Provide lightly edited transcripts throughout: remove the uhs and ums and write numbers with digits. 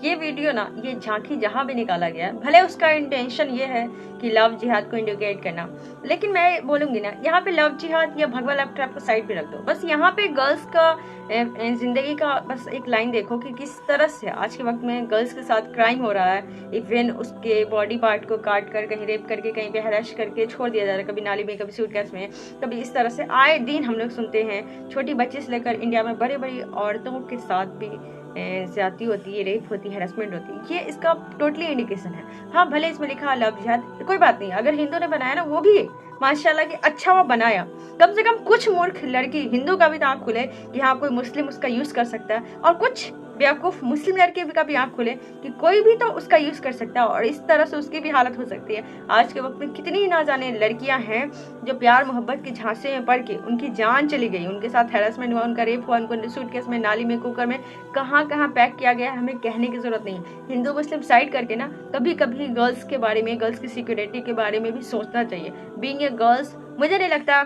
ये वीडियो ना, ये झांकी जहाँ भी निकाला गया है, भले उसका इंटेंशन ये है कि लव जिहाद को इंडिकेट करना, लेकिन मैं बोलूंगी ना, यहाँ पे लव जिहाद या भगवा लव ट्रैप को साइड पे रख दो। बस यहाँ पे गर्ल्स का जिंदगी का बस एक लाइन देखो कि किस तरह से आज के वक्त में गर्ल्स के साथ क्राइम हो रहा है। इवन उसके बॉडी पार्ट को काट कर, कहीं रेप करके, कहीं पे हराश करके छोड़ दिया जा रहा है, कभी नाली में, कभी सूटकेस में, कभी इस तरह से आए दिन हम लोग सुनते हैं। छोटी बच्ची से लेकर इंडिया में बड़ी बड़ी औरतों के साथ भी ज्यादती होती है, रेप होती है, हैरेसमेंट होती है। ये इसका टोटली इंडिकेशन है। हाँ, भले इसमें लिखा लव जिहाद, कोई बात नहीं, अगर हिंदू ने बनाया ना, वो भी माशाल्लाह कि अच्छा वो बनाया। कम से कम कुछ मूर्ख लड़की हिंदू का भी तो आँख खुले कि हाँ कोई मुस्लिम उसका यूज कर सकता है, और कुछ बेवकूफ मुस्लिम लड़के का भी आँख खुले कि कोई भी तो उसका यूज कर सकता है, और इस तरह से उसकी भी हालत हो सकती है। आज के वक्त में कितनी ना जाने लड़कियां हैं जो प्यार मोहब्बत के झांसे में पड़ के उनकी जान चली गई, उनके साथ हैरेसमेंट हुआ, उनका रेप हुआ, उनको सूटकेस में, नाली में, कुकर में, कहाँ कहाँ पैक किया गया, हमें कहने की जरूरत नहीं। हिंदू मुस्लिम साइड करके ना, कभी कभी गर्ल्स के बारे में, गर्ल्स की सिक्योरिटी के बारे में भी सोचना चाहिए। बीइंग ए गर्ल्स, मुझे नहीं लगता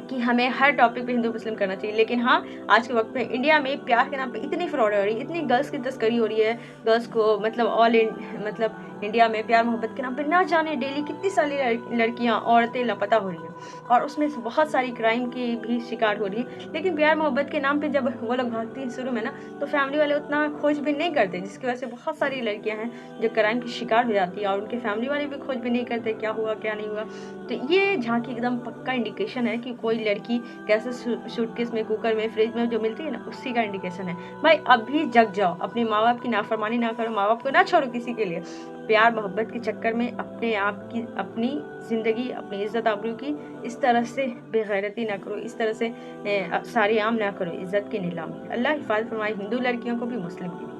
कि हमें हर टॉपिक पे हिंदू मुस्लिम करना चाहिए, लेकिन हाँ, आज के वक्त में इंडिया में प्यार के नाम पे इतनी फ्रॉड हो रही है, इतनी गर्ल्स की तस्करी हो रही है। गर्ल्स को मतलब इंडिया में प्यार मोहब्बत के नाम पे ना जाने डेली कितनी सारी लड़कियां, औरतें लापता हो रही हैं, और उसमें से बहुत सारी क्राइम की भी शिकार हो रही है। लेकिन प्यार मोहब्बत के नाम पे जब वो लोग भागती हैं शुरू में ना, तो फैमिली वाले उतना खोजबीन नहीं करते, जिसकी वजह से बहुत सारी लड़कियां हैं जो क्राइम की शिकार हो जाती है, और उनके फैमिली वाले भी खोजबीन नहीं करते क्या हुआ क्या नहीं हुआ। तो ये झांकी एकदम पक्का इंडिकेशन है कि कोई लड़की कैसे सूटकेस में, कुकर में, फ्रिज में जो मिलती है ना, उसी का इंडिकेशन है। भाई अभी जग जाओ, अपने माँ बाप की नाफरमानी ना करो, माँ बाप को ना छोड़ो किसी के लिए। प्यार मोहब्बत के चक्कर में अपने आप की, अपनी जिंदगी, अपनी इज्जत आबरू की इस तरह से बेगैरती ना करो, इस तरह से सारे आम ना करो, इज्जत की नीलामी। अल्लाह हिफाजत फरमाए हिंदू लड़कियों को भी, मुस्लिम की भी।